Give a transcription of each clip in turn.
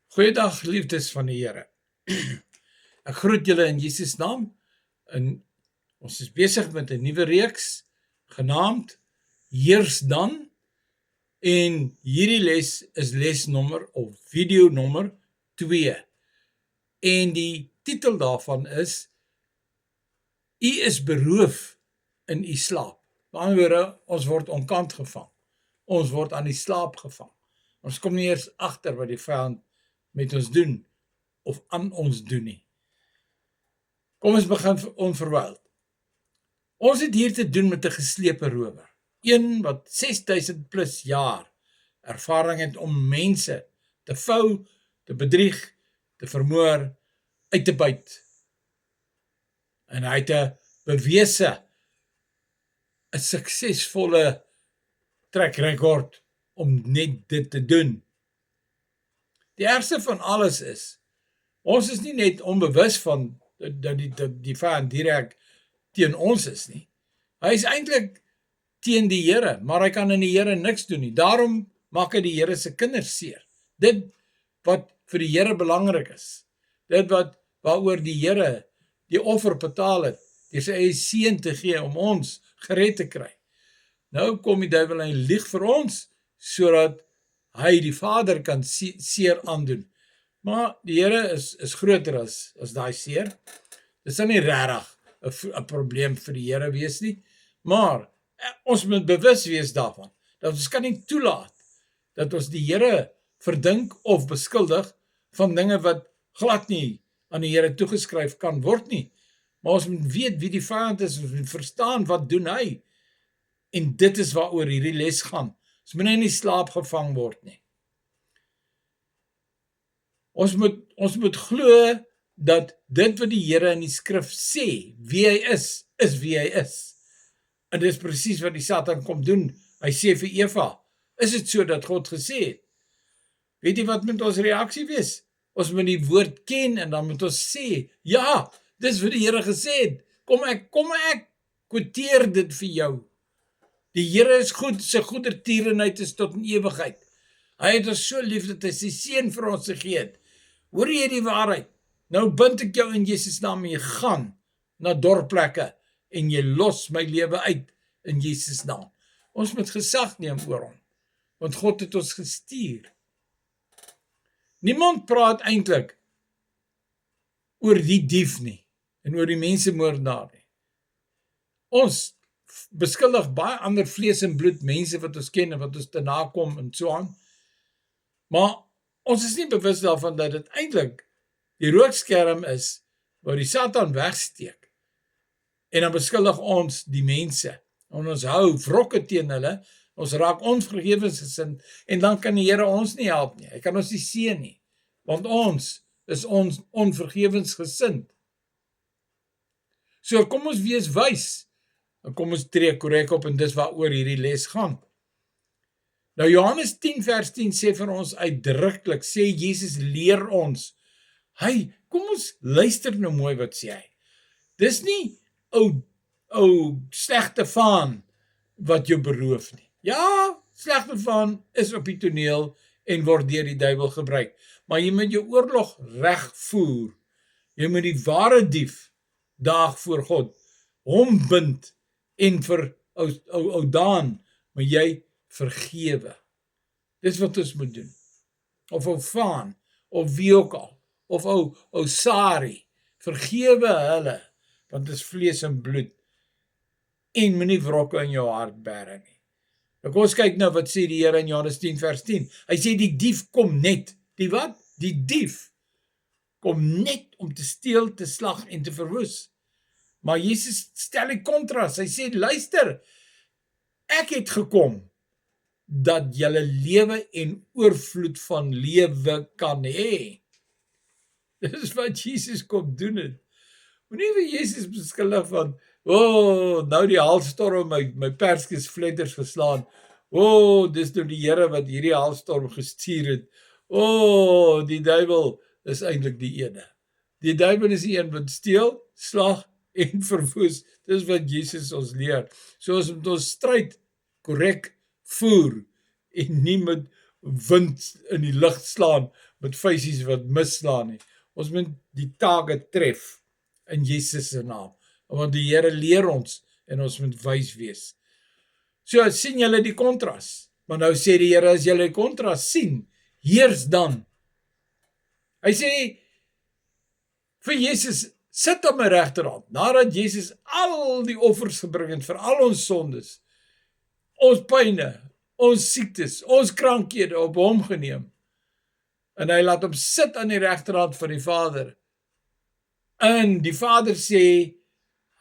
Goeiedag, liefdes van die Here. Ek groet julle in Jesus naam. En ons is besig met 'n nuwe reeks genaamd Heers dan. En hierdie les is lesnommer of video nommer 2. En die titel daarvan is U is beroof in u slaap. Met ander woorde, ons word onkant gevang. Ons word aan die slaap gevang. Ons kom nie eers agter wat die vyand met ons doen of aan ons doen nie. Kom ons begin onverwyld. Ons het hier te doen met 'n geslepe rower. Een wat 6000 plus jaar ervaring het om mense te vou, te bedrieg, te vermoor, uit te byt. En hy het 'n bewese, 'n suksesvolle track record om net dit te doen. Die ergste van alles is, ons is nie net onbewus van dat die vyand direk teen ons is nie. Hy is eintlik teen die Here, maar hy kan in die Here niks doen nie. Daarom maak hy die Here se kinders seer. Dit wat vir die Here belangrik is. Dit waaroor die Here die offer betaal het, deur sy eie seun te gee om ons gered te kry. Nou kom die duiwel en lieg vir ons, sodat hy die Vader kan seer aandoen. Maar die Here is groter as daai seer. Dit sal nie regtig 'n probleem vir die Here wees nie, maar ons moet bewus wees daarvan, dat ons kan nie toelaat dat ons die Here verdink of beskuldig van dinge wat glad nie aan die Here toegeskryf kan word nie. Maar ons moet weet wie die vyand is, ons moet verstaan wat doen hy. En dit is waaroor hierdie les gaan. Ons moet nie in die slaap gevang word nie. Ons moet glo dat dit wat die Here in die skrif sê, wie hy is wie hy is. En dit is presies wat die Satan kom doen. Hy sê vir Eva, is dit so dat God gesê het? Weet jy wat moet ons reaksie wees? Ons moet die woord ken en dan moet ons sê, ja, dis wat die Here gesê het. Kom ek quoteer dit vir jou. Die Here is goed, sy goedertierenheid is tot in ewigheid. Hy het ons so lief dat hy sy seun vir ons gegee het. Hoor jy die waarheid? Nou bind ek jou in Jesus naam en jy gaan na dorpplekke en jy los my lewe uit in Jesus naam. Ons moet gesag neem oor hom, want God het ons gestuur. Niemand praat eintlik oor die dief nie en oor die mensemoordenaar nie. Ons beskuldig baie ander vlees en bloed mense wat ons ken en wat ons te nakom en so aan. Maar ons is nie bewus daarvan dat dit eintlik die rookskerm is waar die Satan wegsteek. En dan beskuldig ons die mense. En ons hou wrokke teen hulle, ons raak onvergewensgesind en dan kan die Here ons nie help nie. Hy kan ons nie seën nie, want ons is onvergewensgesind. So kom ons wees wys. En kom ons tree korrek op en dis waaroor hierdie les gaan. Nou Johannes 10 vers 10 sê vir ons uitdruklik, sê Jesus leer ons. Kom ons luister nou mooi wat sê hy. Dis nie ou slegte vaan wat jou beroof nie. Ja, slegte vaan is op die toneel en word deur die duiwel gebruik. Maar jy moet jou oorlog reg voer. Jy moet die ware dief daag voor God, hom bind en vir ou Daan, moet jy vergewe. Dis wat ons moet doen. Of ou Vaan, of wie ook al, of ou Sari, vergewe hulle, want dit is vlees en bloed, en moenie wrokke in jou hart bære nie. Nou kom ons kyk nou wat sê die Here in Johannes 10 vers 10. Hy sê die dief kom net, die wat? Die dief kom net om te steel, te slag en te verwoes. Maar Jesus stel die kontras, hy sê, luister, ek het gekom, dat julle lewe en oorvloed van lewe kan hê. Dis wat Jesus kom doen het. Moenie vir Jesus beskuldig van, nou die haalstorm my perskiesvletters verslaan. Dis nou die Here wat hierdie haalstorm gestuur het. Die duiwel is eintlik die ene. Die duiwel is die een wat steel, slag en verwoes. Dis wat Jesus ons leer. So ons moet ons stryd korrek voer en nie met wind in die lug slaan met vuisies wat misslaan nie. Ons moet die tage tref in Jesus se naam, want die Here leer ons en ons moet wys wees. So sien julle die kontras, maar nou sê die Here, as julle die kontras sien, heers dan. Hy sê vir Jesus, sit op my regterhand, nadat Jesus al die offers gebring het vir al ons sondes, ons pyne, ons siektes, ons krankhede op hom geneem, en hy laat hom sit aan die regterhand van die Vader, en die Vader sê,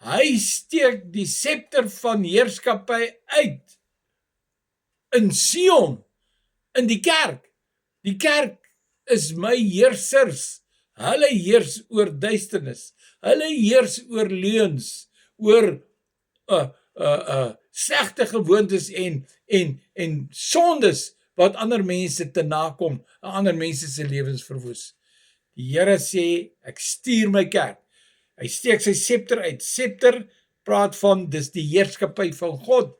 hy steek die scepter van heerskappy uit, in Sion, in die kerk. Die kerk is my heersers, hulle heers oor duisternis, hulle heers oor leuns, oor slegte gewoontes en sondes wat ander mense te nakom, ander mense se lewens verwoes. Die Here sê, ek stuur my kerk. Hy steek sy scepter uit. Scepter praat van, dis die heerskappy van God.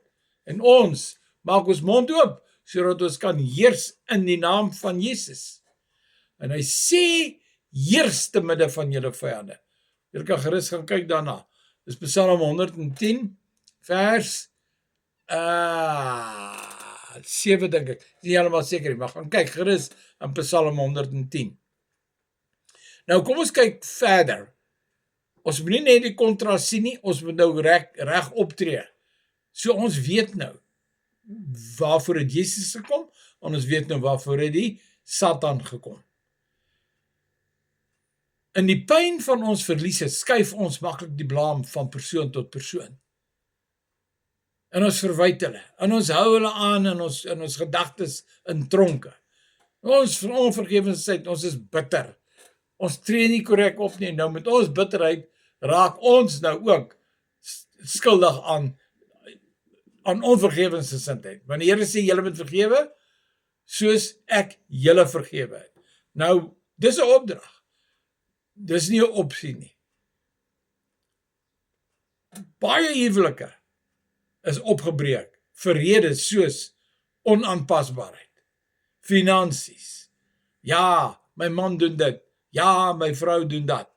En ons maak ons mond oop, sodat ons kan heers in die naam van Jesus. En hy sê, heers te midde van julle vyande. Jy kan gerus gaan kyk daarna. Dis Psalm 110, vers 7 dink ek. Nie helemaal seker nie, maar gaan kyk gerus in Psalm 110. Nou kom ons kyk verder. Ons moet nie net die kontras sien nie, ons moet nou reg optree. So ons weet nou, waarvoor het Jesus gekom, en ons weet nou waarvoor het die Satan gekom. In die pyn van ons verliese, skuif ons maklik die blaam van persoon tot persoon. En ons verwyd hulle, en ons hou hulle aan in ons gedagtes in tronke. Ons onvergewensheid, ons is bitter. Ons tree nie korrek op nie, nou met ons bitterheid raak ons nou ook skuldig aan onvergewensgesindheid. Want die Here sê, julle moet vergewe, soos ek julle vergewe het. Nou, dis 'n opdrag. Dis nie 'n opsie nie. Baie huwelike is opgebreek vir redes soos onaanpasbaarheid, finansies. Ja, my man doen dit. Ja, my vrou doen dat.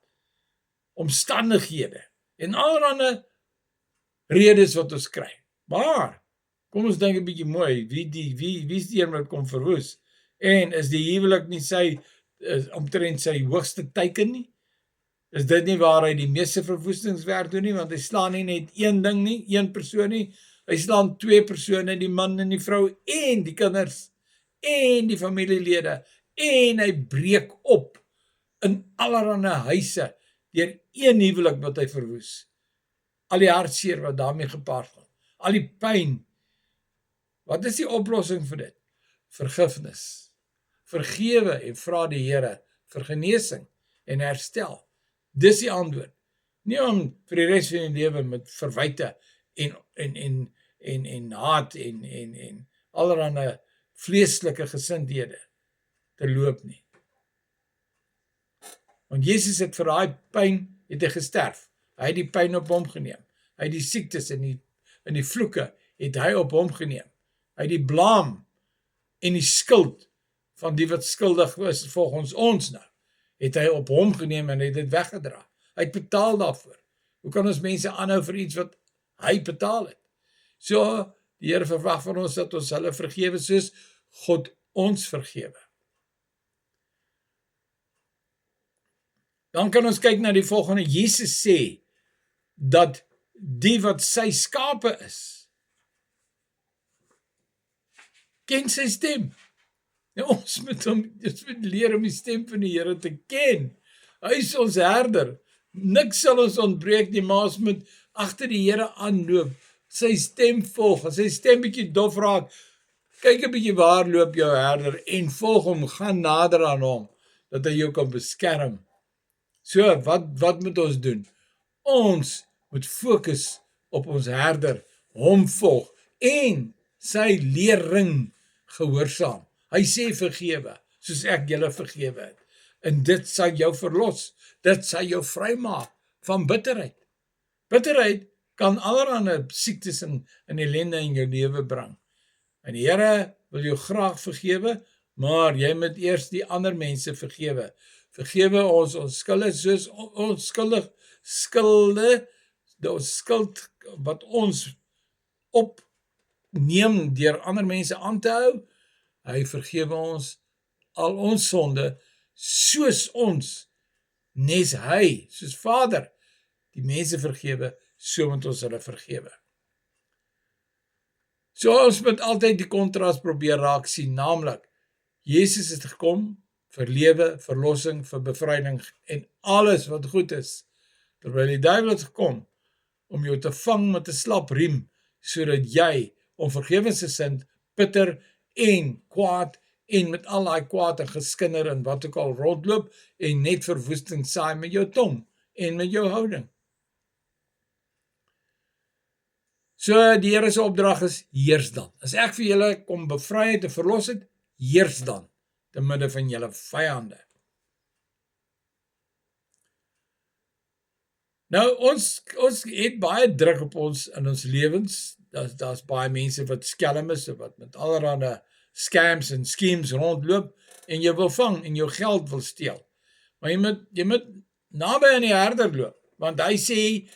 Omstandighede en allerlei redes wat ons kry. Maar kom ons dink 'n bietjie mooi, wie is die een wat kom verwoes? En is die huwelik nie omtrent sy hoogste teiken nie? Is dit nie waar hy die meeste verwoestingswerk doen nie, want hy slaan nie net een ding nie, een persoon nie, hy slaan 2 persone, die man en die vrou, en die kinders, en die familielede, en hy breek op in allerlei huise, deur een huwelik wat hy verwoes. Al die hartseer wat daarmee gepaard gaan, al die pyn. Wat is die oplossing vir dit? Vergifnis. Vergewe en vra die Here vir genesing en herstel. Dis die antwoord. Nie om vir die res van die lewe met verwyte en haat en allerlei vleeslike gesindhede te loop nie. Want Jesus het vir daai pyn het hy gesterf. Hy het die pyn op hom geneem. Hy het die siektes en die vloeke het hy op hom geneem. Hy het die blaam en die skuld van die wat skuldig was volgens ons nou, het hy op hom geneem en hy het dit weggedra. Hy het betaal daarvoor. Hoe kan ons mense aanhou vir iets wat hy betaal het? So, die Here verwag van ons dat ons hulle vergewe soos God ons vergewe. Dan kan ons kyk na die volgende. Jesus sê dat die wat sy skape is, ken sy stem. Nou, ons moet leer om die stem van die Here te ken. Hy is ons herder. Niks sal ons ontbreek nie, maar ons moet agter die Here aanloop, sy stem volg. As sy stem bietjie dof raak, kyk 'n bietjie waar loop jou herder en volg hom, gaan nader aan hom, dat hy jou kan beskerm. So, wat moet ons doen? Ons moet fokus op ons herder, hom volg en sy lering gehoorsaam. Hy sê vergewe, soos ek julle vergewe het. En dit sal jou verlos, dit sal jou vrymaak van bitterheid. Bitterheid kan allerlei siektes en ellende in jou lewe bring. En die Here wil jou graag vergewe, maar jy moet eers die ander mense vergewe. Vergewe ons skulde soos ons skulde, ons skuld wat ons opneem deur ander mense aan te hou. Hy vergewe ons al ons sonde, soos ons, nes hy, soos Vader, die mense vergewe, so moet ons hulle vergewe. So ons moet altyd die kontras probeer raak sien, naamlik, Jesus het gekom vir lewe, verlossing, vir bevryding en alles wat goed is, terwyl die duiwel het gekom om jou te vang met 'n slap riem, sodat jy onvergewensgesind, bitter en kwaad en met al daai kwaad en geskinder en wat ook al rondloop en net verwoesting saai met jou tong en met jou houding. So die Here se opdrag is, heers dan. As ek vir julle kom bevry het en verlos het, heers dan, te midde van julle vyande. Nou, ons het baie druk op ons in ons lewens. Daar's baie mense wat skelm is, wat met allerlei scams en schemes rondloop, en jy wil vang, en jou geld wil steel. Maar jy moet naby aan die herder loop, want hy sê,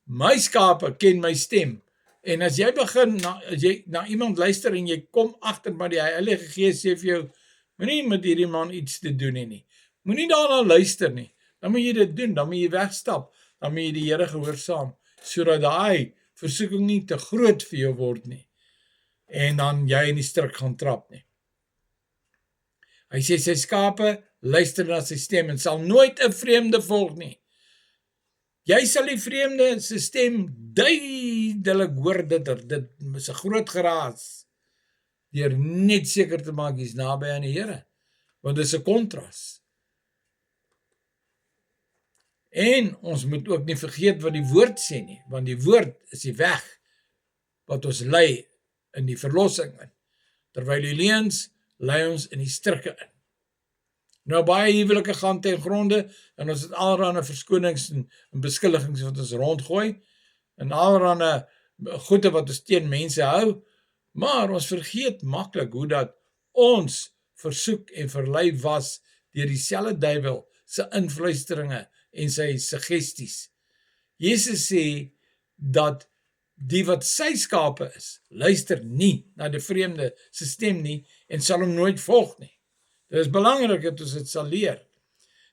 my skape ken my stem. En as jy begin, as jy na iemand luister, en jy kom agter, maar die Heilige Gees sê vir jou, moenie met hierdie man iets te doen nie. Moenie daarna luister nie. Dan moet jy dit doen, dan moet jy wegstap, dan moet jy die Here gehoorsaam, sodat daai versoeking nie te groot vir jou word nie. En dan jy in die struik gaan trap nie. Hy sê sy skape luister na sy stem en sal nooit 'n vreemde volg nie. Jy sal die vreemde se stem duidelik hoor, dit is 'n groot geraas, deur net seker te maak jy's naby aan die Here, want dit is 'n kontras. En ons moet ook nie vergeet wat die woord sê nie, want die woord is die weg wat ons lei in die verlossing in, terwyl die leuns lei ons in die strikke in. Nou baie huwelike gaan ten gronde, en ons het allerlei verskonings en beskuldigings wat ons rondgooi, en allerlei goede wat ons teen mense hou, maar ons vergeet maklik hoe dat ons versoek en verlei was deur dieselfde duiwel se invluisteringe en sy suggesties. Jesus sê dat die wat sy skape is, luister nie na die vreemde se stem nie en sal hom nooit volg nie. Dit is belangrik dat ons dit sal leer.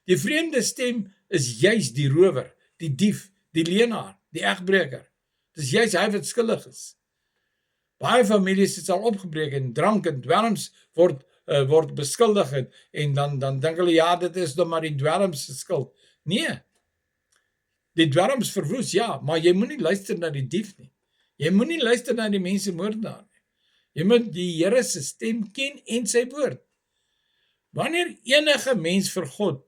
Die vreemde stem is juis die rower, die dief, die leenaar, die egbreker. Dit is juis hy wat skuldig is. Baie families het al opgebreek en drank en dwelms word beskuldig en dan dink hulle, ja, dit is dan maar die dwelms se skuld. Nee, die dwelms verwoes, ja, maar jy moet nie luister na die dief nie. Jy moet nie luister na die mense moordenaar nie. Jy moet die Here se stem ken en sy woord. Wanneer enige mens vir God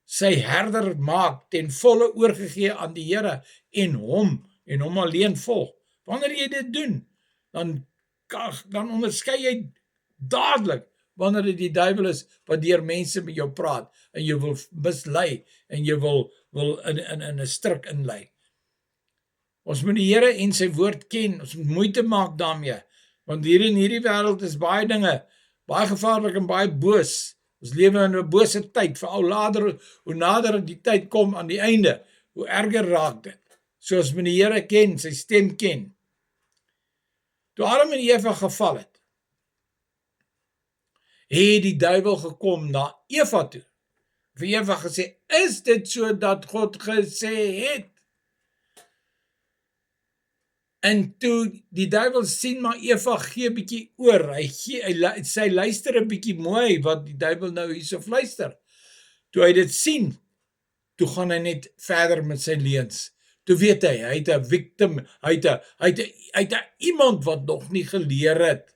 sy herder maak, ten volle oorgegee aan die Here en hom alleen volg, wanneer jy dit doen, dan onderskei jy dadelik wanneer dit die duiwel is wat deur mense met jou praat en jy wil mislei en jy wil in 'n struik inlei. Ons moet die Here en sy woord ken, ons moet moeite maak daarmee, want hier in hierdie wêreld is baie dinge, baie gevaarlik en baie boos. Ons lewe in 'n bose tyd, veral hoe nader die tyd kom aan die einde, hoe erger raak dit. So ons moet die Here ken, sy stem ken. Toe Adam en Eva geval het die duiwel gekom na Eva toe, vir Eva gesê, is dit so dat God gesê het? En toe die duiwel sien maar Eva gee bietjie oor, sy luister 'n bietjie mooi wat die duiwel nou hierso fluister. Toe hy dit sien, toe gaan hy net verder met sy leuns. Toe weet hy het 'n victim, hy het 'n iemand wat nog nie geleer het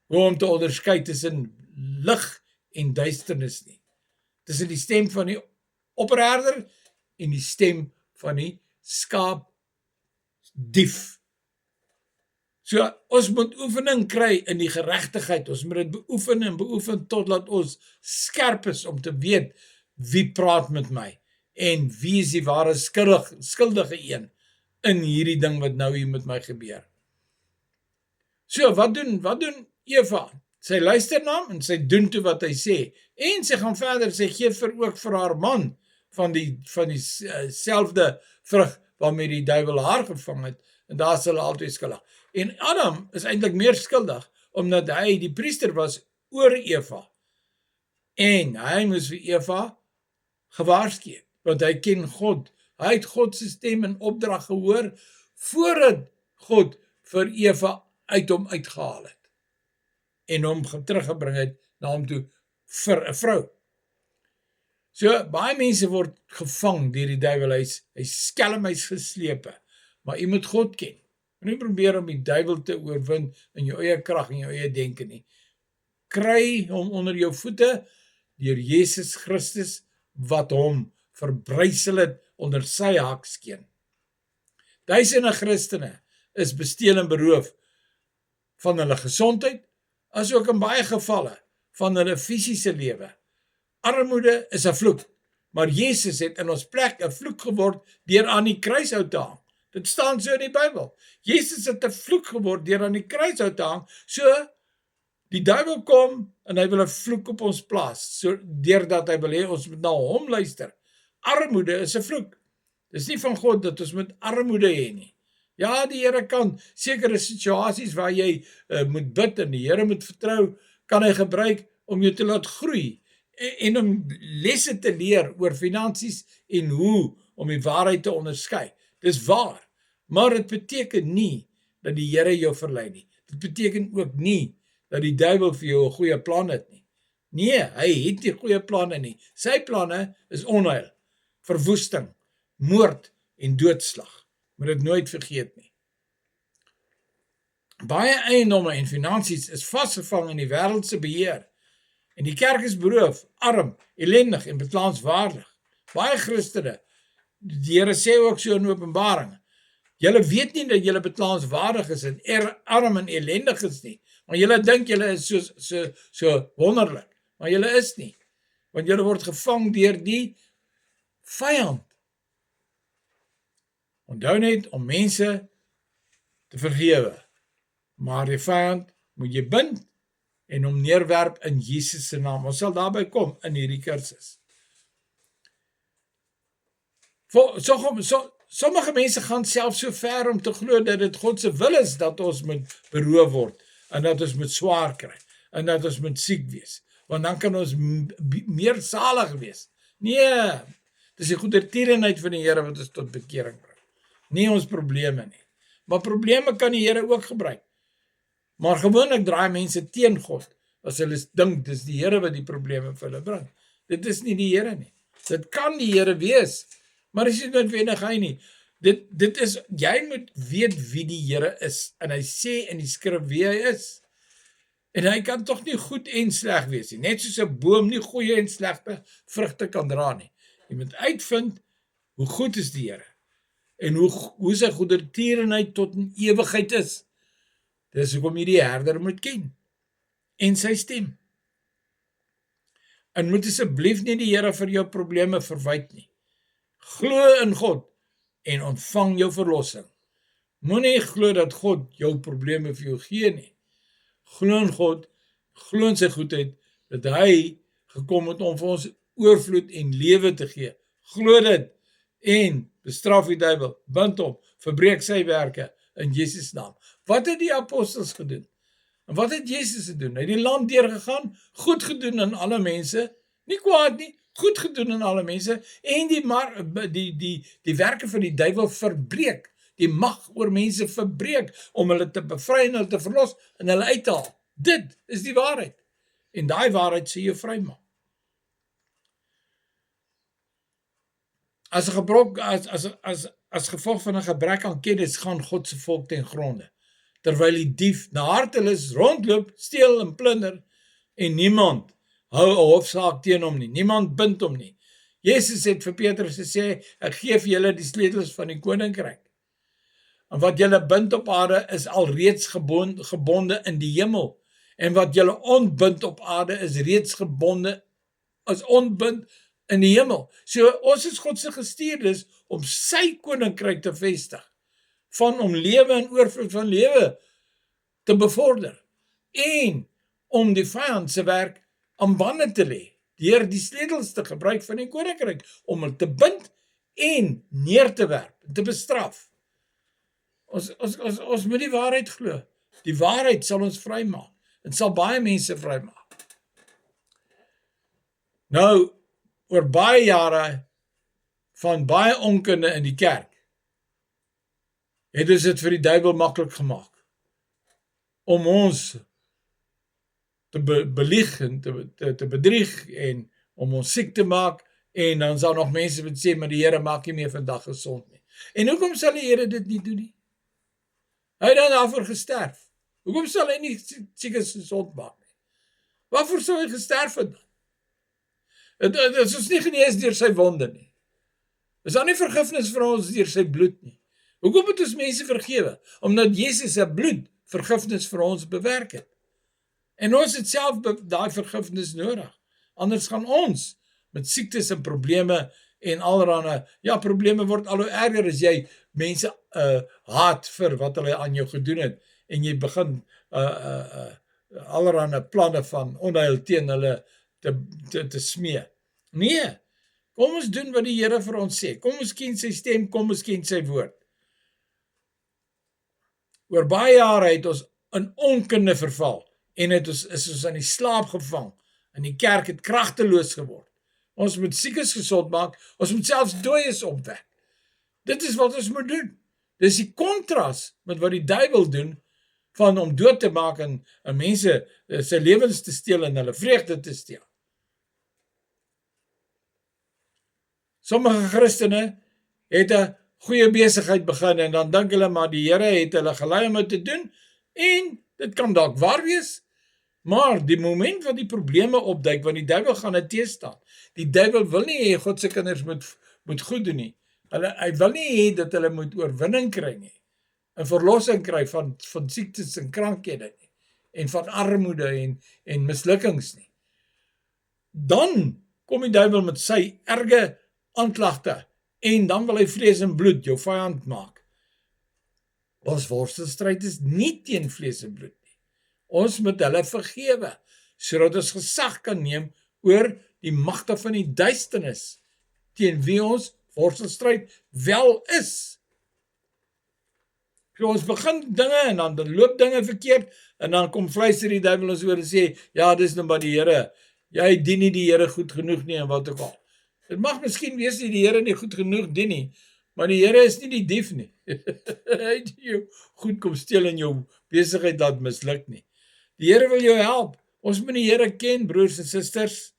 hoe om te onderskei tussen lig en duisternis nie. Tussen die stem van die opperherder en die stem van die skaapdief. So ons moet oefening kry in die geregtigheid, ons moet dit beoefen totdat ons skerp is om te weet wie praat met my en wie is die ware skuldige een in hierdie ding wat nou hier met my gebeur. So wat doen Eva? Sy luister na hom en sy doen toe wat hy sê. En sy gaan verder, sy gee ook vir haar man van die selfde vrug waarmee die duiwel haar gevang het, en daar is hulle altyd skuldig. En Adam is eintlik meer skuldig, omdat hy die priester was oor Eva. En hy moes vir Eva gewaarsku het, want hy ken God. Hy het God se stem en opdrag gehoor, voordat God vir Eva uit hom uitgehaal het, en hom teruggebring het na hom toe vir 'n vrou. So, baie mense word gevang deur die duiwel, hy skelm, hy's geslepe, maar jy moet God ken. Moenie probeer om die duiwel te oorwin in jou eie krag en jou eie denke nie. Kry hom onder jou voete deur Jesus Christus, wat hom verbrysel het onder sy hakskeen. Duisende Christene is besteel en beroof van hulle gesondheid, asook in baie gevalle van hulle fisiese lewe. Armoede is 'n vloek, maar Jesus het in ons plek 'n vloek geword deur aan die kruishout te hang. Dit staan so in die Bybel. Jesus het 'n vloek geword deur aan die kruishout te hang, so die duiwel kom en hy wil 'n vloek op ons plaas, so deurdat hy wil hê ons moet na hom luister. Armoede is 'n vloek. Dis nie van God dat ons met armoede hê nie. Ja, die Here kan sekere situasies waar jy moet bid en die Here moet vertrou, kan hy gebruik om jou te laat groei en om lesse te leer oor finansies en hoe om die waarheid te onderskei. Dis waar, maar dit beteken nie dat die Here jou verlei nie. Dit beteken ook nie dat die duiwel vir jou 'n goeie plan het nie. Nee, hy het nie goeie planne nie. Sy planne is onheil, verwoesting, moord en doodslag. Moet dit nooit vergeet nie. Baie eiendomme en finansies is vasgevang in die wêreldse beheer. En die kerk is beroof, arm, ellendig en beklaanswaardig. Baie Christene, die Here sê ook so in Openbaring, julle weet nie dat julle beklaanswaardig is en arm en ellendig is nie, maar julle dink julle is so wonderlik, maar julle is nie, want julle word gevang deur die vyand. Onthou net om mense te vergewe, maar die vyand moet jy bind en hom neerwerp in Jesus se naam. Ons sal daarby kom in hierdie kursus. Sommige mense gaan self so ver om te glo dat dit God se wil is dat ons moet beroof word en dat ons moet swaar kry en dat ons moet siek wees, want dan kan ons meer salig wees. Nee, dis die goedertierenheid van die Here wat ons tot bekering bring. Nie ons probleme nie. Maar probleme kan die Here ook gebruik. Maar gewoonlik draai mense teen God as hulle dink dis die Here wat die probleme vir hulle bring. Dit is nie die Here nie. Dit kan die Here wees, maar is nie noodwendig hy nie. Dit is, jy moet weet wie die Here is, en hy sê in die skrif wie hy is. En hy kan tog nie goed en sleg wees nie, net soos 'n boom nie goeie en slegte vrugte kan dra nie. Jy moet uitvind hoe goed is die Here, en hoe sy goedertierenheid tot in ewigheid is. Dis hoekom jy die herder moet ken, en sy stem. En moet asseblief nie die Here vir jou probleme verwyd nie. Glo in God, en ontvang jou verlossing. Moenie glo dat God jou probleme vir jou gee nie. Glo in God, glo in sy goedheid, dat hy gekom het om vir ons oorvloed en lewe te gee. Glo dit, en bestraf die duiwel, bind hom, verbreek sy werke in Jesus naam. Wat het die apostels gedoen? En wat het Jesus gedoen? Hy het die land deurgegaan, goed gedoen aan alle mense, nie kwaad nie, goed gedoen aan alle mense, en die werke van die duiwel verbreek, die mag oor mense verbreek, om hulle te bevry en hulle te verlos, en hulle uit te haal. Dit is die waarheid. En daai waarheid sê jou vry maak. As gevolg van 'n gebrek aan kennis gaan God se volk ten gronde, terwyl die dief na hartelus rondloop, steel en plunder, en niemand hou 'n hofsaak teen hom nie, niemand bind hom nie. Jesus het vir Petrus gesê, ek gee vir julle die sleutels van die koninkryk. En wat julle bind op aarde is alreeds gebonde in die hemel, en wat julle ontbind op aarde is reeds ontbind in die hemel. So ons is God se gestuurdes om sy koninkryk te vestig, van om lewe en oorvloed van lewe te bevorder, en om die vyand se werk aan bande te lê, deur die sleutels te gebruik van die koninkryk, om hulle te bind en neer te werp, te bestraf. Ons moet die waarheid glo. Die waarheid sal ons vrymaak. Dit sal baie mense vrymaak. Nou, oor baie jare van baie onkunde in die kerk, het ons dit vir die duiwel maklik gemaak om ons te belieg en te bedrieg en om ons siek te maak, en dan sal nog mense wat sê, maar die Here maak nie meer vandag gesond nie. En hoekom sal die Here dit nie doen nie? Hy het dan daarvoor gesterf. Hoekom sal hy nie siekes gesond maak nie? Waarvoor sou hy gesterf het dan? Dit is ons nie genees deur sy wonde nie. Is daar nie vergifnis vir ons deur sy bloed nie? Hoekom moet ons mense vergewe? Omdat Jesus se bloed vergifnis vir ons bewerk het. En ons het self daai vergifnis nodig. Anders gaan ons met siektes en probleme en allerhande, probleme word al hoe erger as jy mense haat vir wat hulle aan jou gedoen het, en jy begin allerhande planne van onheil teen hulle te smee. Nee, kom ons doen wat die Here vir ons sê. Kom ons ken sy stem, kom ons ken sy woord. Oor baie jare het ons in onkunde verval, en is ons in die slaap gevang, en die kerk het kragteloos geword. Ons moet siekes gesond maak, ons moet selfs dooies opwek. Dit is wat ons moet doen. Dis die kontras met wat die duiwel doen, van om dood te maak en mense sy lewens te steel en hulle vreugde te steel. Sommige Christene het 'n goeie besigheid begin, en dan dink hulle, maar die Here het hulle gelei om dit te doen, en dit kan dalk waar wees, maar die moment wat die probleme opduik, want die duiwel gaan dit teestaan. Die duiwel wil nie hê God se kinders moet goed doen nie. Hy wil nie hê dat hulle moet oorwinning kry nie, en verlossing kry van siektes en krankhede nie, en van armoede en mislukkings nie. Dan kom die duiwel met sy erge aanklagte, en dan wil hy vlees en bloed jou vyand maak. Ons worstelstryd is nie teen vlees en bloed nie. Ons moet hulle vergewe, sodat ons gesag kan neem oor die magte van die duisternis, teen wie ons worstelstryd wel is. So ons begin dinge, en dan loop dinge verkeerd, en dan kom fluister die duiwel ons oor en sê, ja, dis nou maar die Here, jy dien nie die Here goed genoeg nie, en wat ook al. Het mag miskien wees dat die Here nie goed genoeg dien nie, maar die Here is nie die dief nie. Hy het jou goed kom steel en jou besigheid laat misluk nie. Die Here wil jou help. Ons moet die Here ken, broers en susters.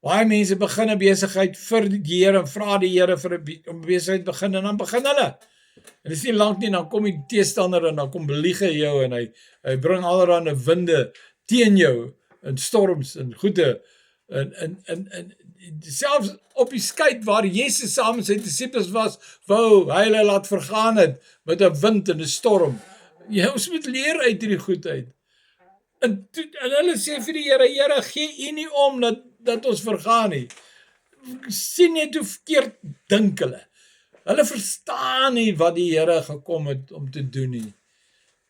Baie mense begin 'n besigheid vir die Here, en vra die Here om besigheid begin, en dan begin hulle. En dit is nie lank nie, dan kom die teestander, en dan kom belieg hy jou, en hy bring allerhande winde teen jou, en storms, en goede, en selfs op die skei waar Jesus saam met sy disippels was, wou hy hulle laat vergaan het, met 'n wind en 'n storm. Ja, ons moet leer uit hierdie goedheid. En hulle sê vir die Here, Here, gee U nie om dat ons vergaan nie. Sien net hoe verkeerd dink hulle. Hulle verstaan nie wat die Here gekom het om te doen nie.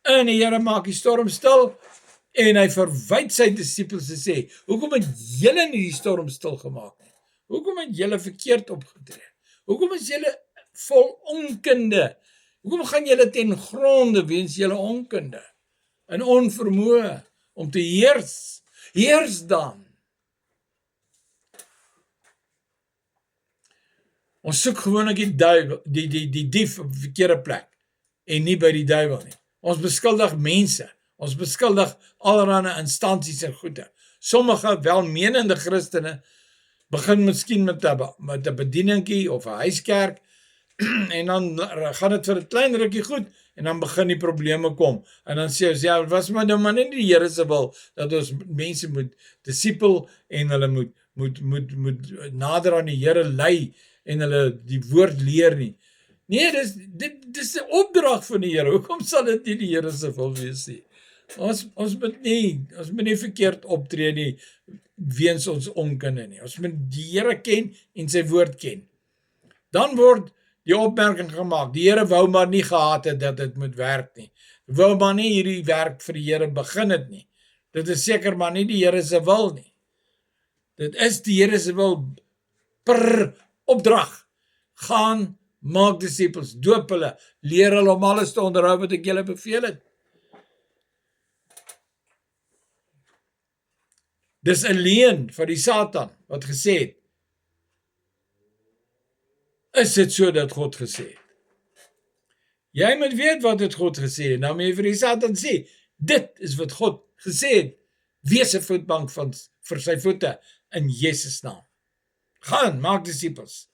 En die Here maak die storm stil, en hy verwyd sy disippels en sê, hoekom het julle nie die storm stil gemaak nie? Hoekom het julle verkeerd opgetree? Hoekom is julle vol onkunde? Hoekom gaan julle ten gronde weens julle onkunde en onvermoë om te heers? Heers dan. Ons soek gewoonlik die dief op die verkeerde plek, en nie by die duiwel nie. Ons beskuldig mense. Ons beskuldig allerhande instansies en goede. Sommige welmenende Christene begin miskien met 'n bedieningkie of 'n huiskerk, en dan gaan dit vir 'n klein rukkie goed, en dan begin die probleme kom. En dan sê ons, ja, was maar nou maar nie die Here se wil, dat ons mense moet disipel, en hulle moet nader aan die Here lei, en hulle die woord leer nie. Nee, dis 'n opdrag van die Here. Hoekom sal dit nie die Here se wil wees nie? Ons moet nie verkeerd optree nie, weens ons onkunde nie. Ons moet die Here ken en sy woord ken. Dan word die opmerking gemaak, die Here wou maar nie gehad het dat dit moet werk nie. wou maar nie hierdie werk vir die Here begin het nie. Dit is seker maar nie die Here se wil nie. Dit is die Here se wil per opdrag. Gaan, maak disippels, doop hulle, leer hulle om alles te onderhou wat ek julle beveel het. Dis 'n leuen van die Satan wat gesê het, is dit so dat God gesê het? Jy moet weet wat het God gesê het, nou moet jy vir die Satan sê, dit is wat God gesê het, wees 'n voetbank vir sy voete in Jesus naam. Gaan, maak disippels.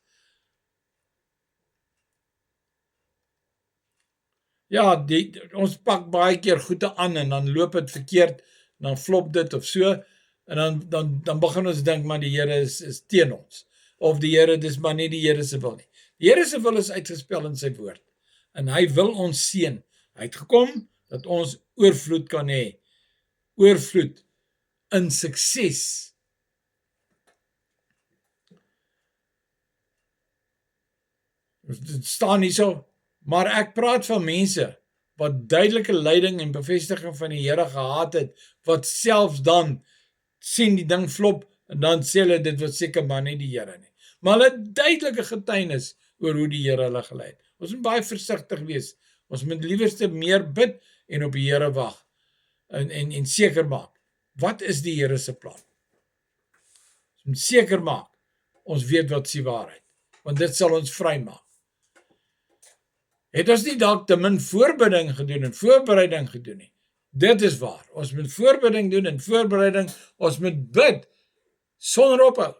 Ja, ons pak baie keer goede aan en dan loop het verkeerd, dan flop dit of so, en dan begin ons dink, maar die Here is teen ons, of die Here, dis maar nie die Here se wil nie. Die Here se wil is uitgespel in sy woord, en hy wil ons seën. Hy het gekom, dat ons oorvloed kan hê, oorvloed in sukses. Dit staan hierso, maar ek praat van mense, wat duidelike leiding en bevestiging van die Here gehad het, wat selfs dan sien die ding flop, en dan sê hulle, dit was seker maar nie die Here nie. Maar hulle duidelike getuienis oor hoe die Here hulle gelei het. Ons moet baie versigtig wees. Ons moet liewerste meer bid en op die Here wag. En seker maak, wat is die Here se plan? Ons moet seker maak, ons weet wat se waarheid, want dit sal ons vry maak. Het ons nie dalk te min voorbereiding gedoen en voorbereiding gedoen nie? Dit is waar. Ons moet voorbereiding doen en voorbereiding, ons moet bid sonder ophou.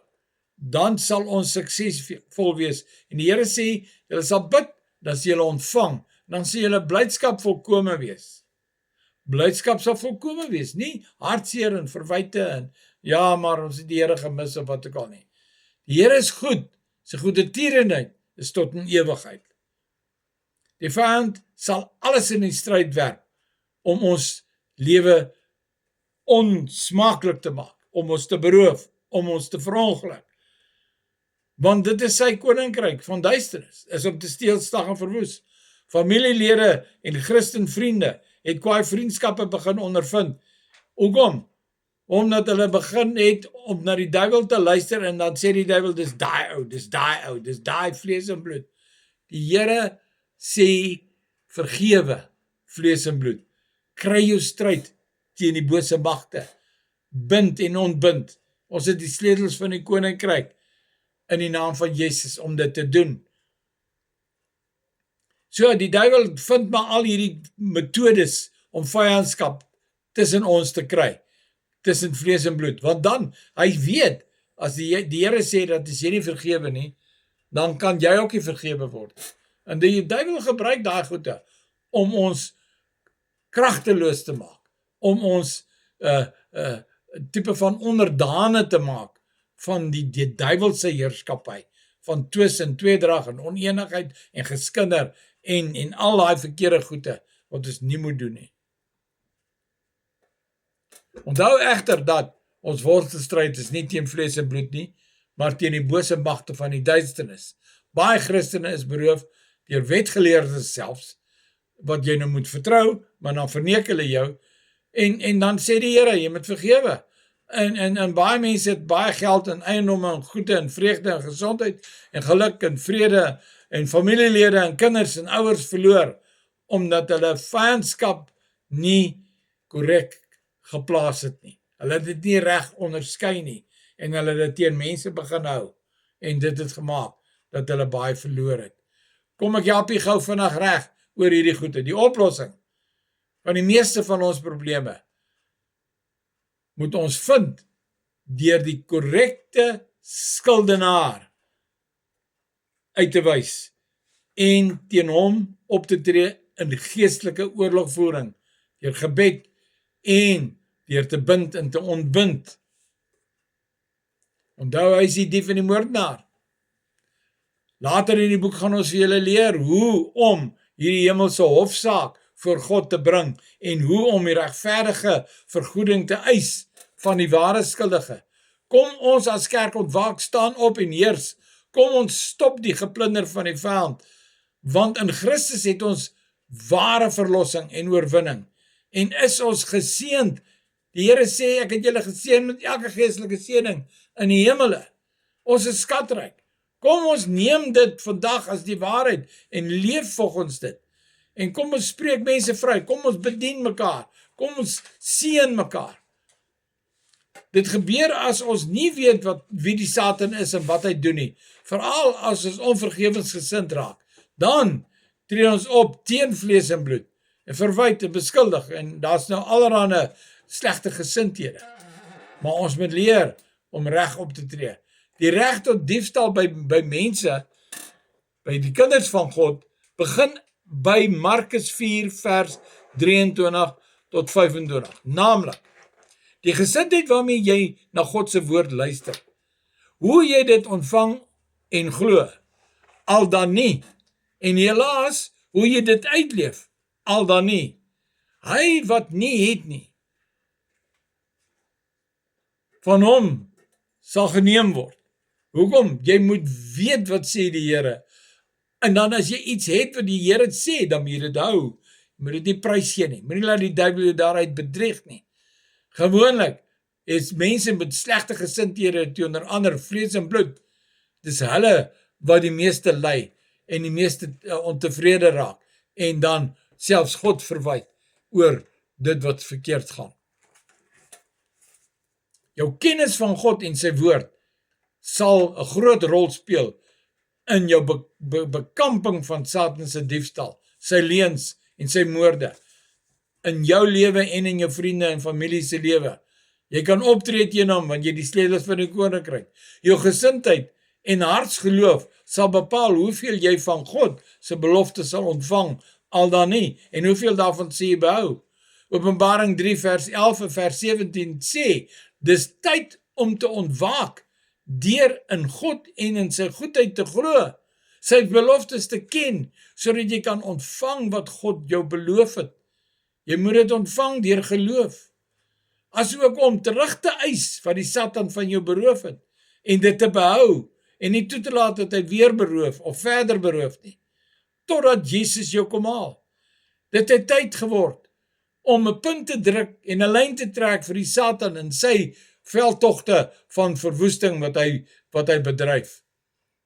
Dan sal ons suksesvol wees. En die Here sê, julle sal bid, dan sal julle ontvang, dan sal julle blydskap volkome wees. Blydskap sal volkome wees, nie hartseer en verwyte en ja, maar ons het die Here gemis of wat ook al nie. Die Here is goed, sy goedertierenheid is tot in ewigheid. Die vyand sal alles in die stryd werp om ons lewe onsmaaklik te maak, om ons te beroof, om ons te verongeluk. Want dit is sy koninkryk van duisternis, is om te steel, slag en verwoes. Familielede en Christenvriende het kwaai vriendskappe begin ondervind. Hoekom? Omdat hulle begin het om na die duiwel te luister en dan sê die duiwel, dis daai ou, dis daai ou, dis daai vlees en bloed. Die Here sê, vergewe vlees en bloed. Kry jou stryd teen die bose magte. Bind en ontbind. Ons het die sleutels van die koninkryk in die naam van Jesus om dit te doen. So, die duiwel vind maar al hierdie metodes om vyandskap tussen ons te kry, tussen vlees en bloed, want dan, hy weet, as die Here sê dat as jy nie vergewe nie, dan kan jy ook nie vergewe word. En die duiwel gebruik daai goede, om ons kragteloos te maak, om ons tipe van onderdane te maak, van die duiwelse heerskappy, van twis en tweedrag en oneenigheid en geskinder en al daai verkeerde goede wat ons nie moet doen nie. Onthou egter dat ons worstelstryd is nie teen vlees en bloed nie, maar teen die bose magte van die duisternis. Baie Christene is beroof deur wetgeleerdes selfs, wat jy nou moet vertrou, maar dan verneek hulle jou, en dan sê die Here, jy moet vergewe. En baie mense het baie geld en eiendomme en goede en vreugde en gesondheid en geluk en vrede en familielede en kinders en ouers verloor, omdat hulle vyandskap nie korrek geplaas het nie. Hulle het dit nie reg onderskei nie, en hulle het dit teen mense begin hou, en dit het gemaak, dat hulle baie verloor het. Kom ek help jy gou vinnig reg oor hierdie goede, die oplossing van die meeste van ons probleme, moet ons vind deur die korrekte skuldenaar uit te wys en teen hom op te tree in geestelike oorlogvoering, deur gebed en deur te bind en te ontbind. Onthou, hy is die dief en die moordenaar. Later in die boek gaan ons vir julle leer hoe om hierdie hemelse hofsaak voor God te bring en hoe om die regverdige vergoeding te eis van die ware skuldige. Kom ons as kerk ontwaak, staan op en heers. Kom ons stop die geplunder van die vyand, want in Christus het ons ware verlossing en oorwinning. En is ons geseënd. Die Here sê, ek het julle geseën met elke geestelike seëning in die hemele. Ons is skatryk. Kom ons neem dit vandag as die waarheid en leef volgens dit. En kom ons spreek mense vry, kom ons bedien mekaar, kom ons seën mekaar. Dit gebeur as ons nie weet wie die Satan is en wat hy doen nie, veral as ons onvergewensgesind raak. Dan tree ons op teen vlees en bloed, en verwyd en beskuldig, en daar's nou allerhande slegte gesindhede. Maar ons moet leer om reg op te tree. Die reg tot diefstal by mense, by die kinders van God, begin by Markus 4 vers 23 tot 25. Naamlik, die gesindheid waarmee jy na God se woord luister. Hoe jy dit ontvang en glo, al dan nie. En helaas, hoe jy dit uitleef, al dan nie. Hy wat nie het nie, van hom sal geneem word. Hoekom? Jy moet weet wat sê die Here. En dan as jy iets het wat die Here sê, dan moet jy dit hou. Jy moet dit nie prysgee nie. Moet nie laat die duiwel jou daaruit bedrieg nie. Gewoonlik is mense met slegte gesindhede teenoor ander vlees en bloed. Dis hulle wat die meeste ly en die meeste ontevrede raak en dan selfs God verwyd oor dit wat verkeerd gaan. Jou kennis van God en sy woord sal 'n groot rol speel in jou bekamping van Satan se diefstal, sy leuns en sy moorde, in jou lewe en in jou vriende en familie se lewe. Jy kan optree teen hom, want jy die sleutels van die koninkryk. Jou gesindheid en hartsgeloof sal bepaal hoeveel jy van God se belofte sal ontvang, al dan nie, en hoeveel daarvan sê jy behou. Openbaring 3 vers 11 en vers 17 sê, dis tyd om te ontwaak, deur in God en in sy goedheid te glo, sy beloftes te ken, sodat jy kan ontvang wat God jou beloof het. Jy moet dit ontvang deur geloof, asook om terug te eis wat die Satan van jou beroof het, en dit te behou, en nie toe te laat dat hy weer beroof, of verder beroof nie, totdat Jesus jou kom haal. Dit het tyd geword, om 'n punt te druk en 'n lyn te trek vir die Satan en sy veldtogte van verwoesting wat hy bedryf.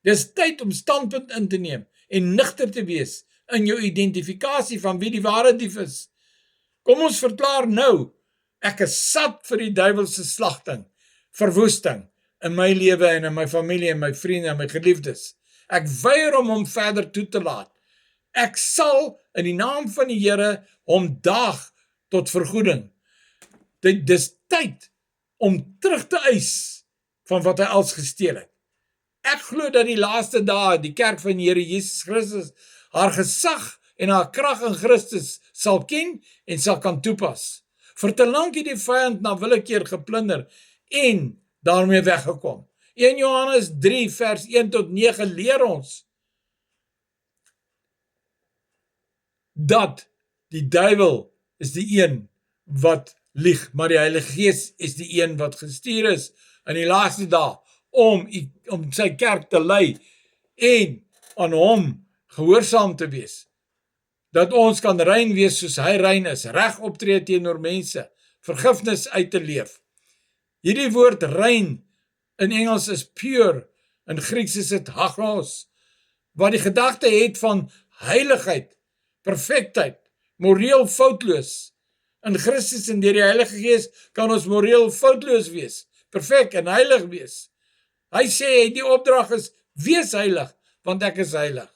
Dis tyd om standpunt in te neem en nigter te wees in jou identifikasie van wie die ware dief is. Kom ons verklaar nou, ek is sat vir die duiwelse slagting, verwoesting in my lewe en in my familie en my vriende en my geliefdes. Ek weier om hom verder toe te laat. Ek sal in die naam van die Here hom daag tot vergoeding. Dit is tyd om terug te eis van wat hy als gesteel het. Ek glo dat die laaste dae die kerk van die Here Jesus Christus haar gesag en haar krag in Christus sal ken en sal kan toepas. Vir te lank het die vyand na willekeur geplunder en daarmee weggekom. 1 Johannes 3 vers 1 tot 9 leer ons dat die duiwel is die een wat lieg, maar die Heilige Gees is die een wat gestuur is in die laaste dae om sy kerk te lei en aan hom gehoorsaam te wees. Dat ons kan rein wees soos hy rein is, reg optree teenoor mense, vergifnis uit te leef. Hierdie woord rein in Engels is pure, in Grieks is dit hagos, wat die gedagte het van heiligheid, perfektheid, moreel foutloos. In Christus en deur die Heilige Gees kan ons moreel foutloos wees, perfek en heilig wees. Hy sê die opdrag is, wees heilig, want ek is heilig.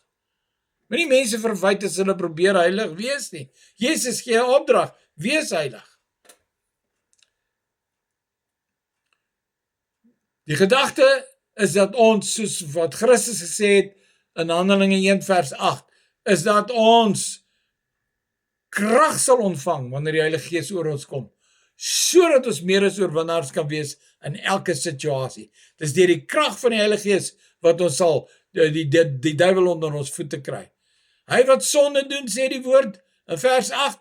Maar nie mense verwyd as hulle probeer heilig wees nie. Jesus gee 'n opdrag, wees heilig. Die gedagte is dat ons, soos wat Christus gesê het in Handelinge 1 vers 8, is dat ons krag sal ontvang wanneer die Heilige Gees oor ons kom, sodat ons meer as oorwinnaars kan wees in elke situasie. Dis deur die krag van die Heilige Gees wat ons sal die duiwel onder ons voete kry. Hy wat sonde doen, sê die woord in vers 8,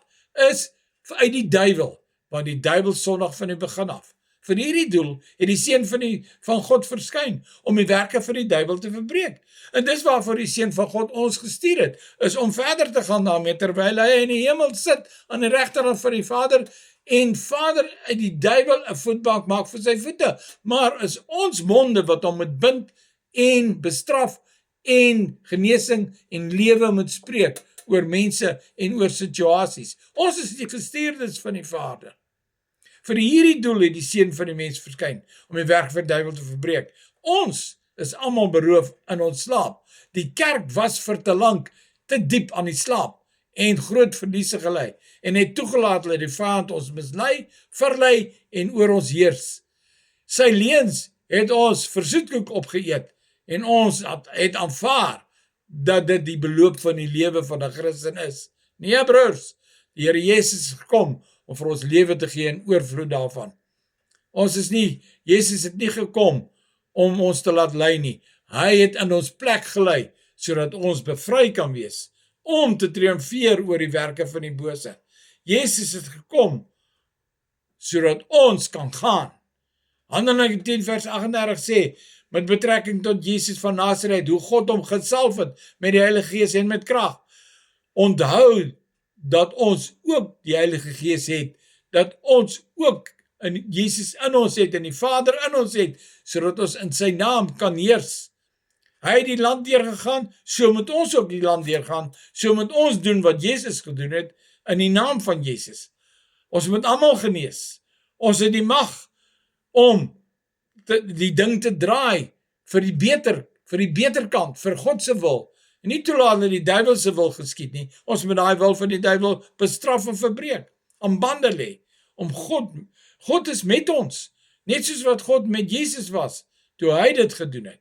is uit die duiwel, want die duiwel sondig van die begin af. Vir hierdie doel het die Seun van God verskyn, om die werke van die duiwel te verbreek. En dis waarvoor die Seun van God ons gestuur het, is om verder te gaan daarmee, terwyl hy in die hemel sit, aan die regterhand van die Vader, en Vader uit die duiwel 'n voetbank maak vir sy voete. Maar is ons monde wat hom moet bind en bestraf en genesing en lewe moet spreek oor mense en oor situasies. Ons is die gestuurdes van die Vader. Vir hierdie doel het die Seun van die mens verskyn, om die werk van die duiwel te verbreek. Ons is almal beroof in ons slaap. Die kerk was vir te lank te diep aan die slaap en groot verliese gelei, en het toegelaat dat die vyand ons mislei, verlei en oor ons heers. Sy leuns het ons vir soetkoek opgeëet, en ons het aanvaar dat dit die beloop van die lewe van 'n Christen is. Nee, broers, die Here Jesus is gekom om vir ons lewe te gee en oorvloed daarvan. Jesus het nie gekom om ons te laat lei nie. Hy het in ons plek gelei, sodat ons bevry kan wees, om te triomfeer oor die werke van die bose. Jesus het gekom, sodat ons kan gaan. Handelinge 10 vers 38 sê, met betrekking tot Jesus van Nasaret, hoe God hom gesalf het met die Heilige Gees en met krag. Onthou dat ons ook die Heilige Gees het, dat ons ook in Jesus in ons het en die Vader in ons het, sodat ons in sy naam kan heers. Hy het die land deurgegaan, so moet ons ook die land deurgaan, so moet ons doen wat Jesus gedoen het, in die naam van Jesus. Ons moet almal genees. Ons het die mag om die ding te draai vir die beter kant, vir God se wil. En nie toelaat dat die duiwel se wil geskied nie. Ons moet daai wil van die duiwel bestraf en verbreek, aan bande lê. God is met ons, net soos wat God met Jesus was, toe hy dit gedoen het.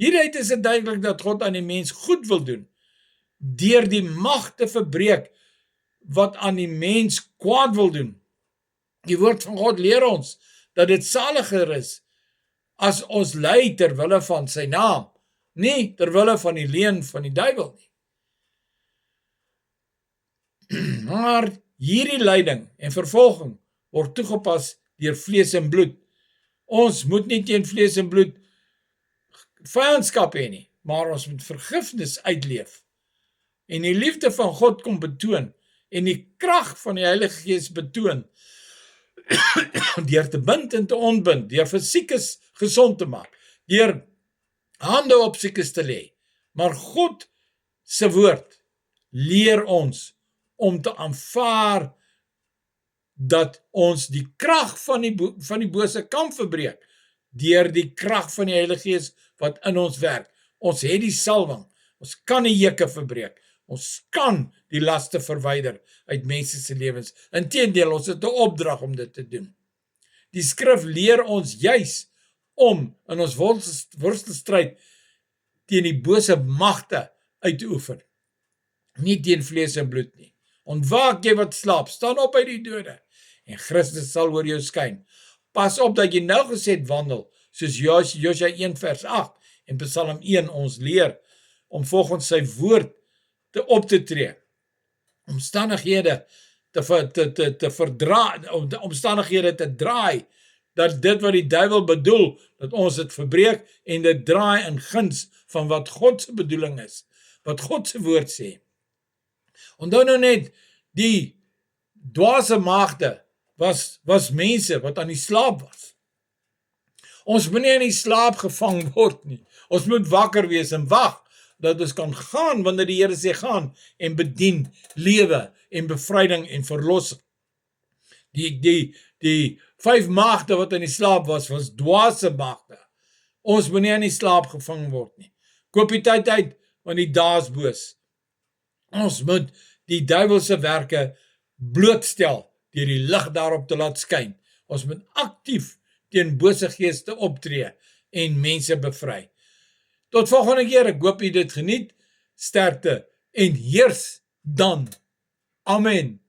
Hieruit is dit duidelik dat God aan die mens goed wil doen, deur die mag te verbreek, wat aan die mens kwaad wil doen. Die woord van God leer ons, dat dit saliger is, as ons ly terwille van sy naam, nie terwille van die leuen van die duiwel nie. Maar hierdie lyding en vervolging word toegepas deur vlees en bloed. Ons moet nie teen vlees en bloed vyandskap hê nie, maar ons moet vergifnis uitleef en die liefde van God kom betoon en die krag van die Heilige Gees betoon deur te bind en te ontbind, deur vir siekes gesond te maak, deur hande op siekes te lê. Maar God se woord leer ons om te aanvaar dat ons die krag van die bose kan verbreek deur die krag van die Heilige Gees wat in ons werk. Ons het die salwing, ons kan die juke verbreek, ons kan die laste verwyder uit mense se lewens. Inteendeel, ons het 'n opdrag om dit te doen. Die skrif leer ons juis om in ons worstelstryd teen die bose magte uit te oefen. Nie teen vlees en bloed nie. Ontwaak jy wat slaap, staan op uit die dode en Christus sal oor jou skyn. Pas op dat jy nougeset wandel, soos Josua 1 vers 8 en Psalm 1 ons leer, om volgens sy woord op te tree. Omstandighede te draai, dat dit wat die duiwel bedoel, dat ons het verbreek en dit draai in guns van wat God se bedoeling is, wat God se woord sê. Onthou nou net, die dwaase maagde was mense wat aan die slaap was. Ons moet nie in die slaap gevang word nie. Ons moet wakker wees en wag, dat ons kan gaan wanneer die Here sê gaan en bedien lewe en bevryding en verlossing. Die 5 maagde wat in die slaap was dwaase maagde. Ons moet nie in die slaap gevang word nie. Koop die tyd uit, want die dae is boos. Ons moet die duiwelse werke blootstel deur die lig daarop te laat skyn. Ons moet aktief teen bose geeste optree en mense bevry. Tot volgende keer, ek hoop u dit geniet, sterkte en heers dan. Amen.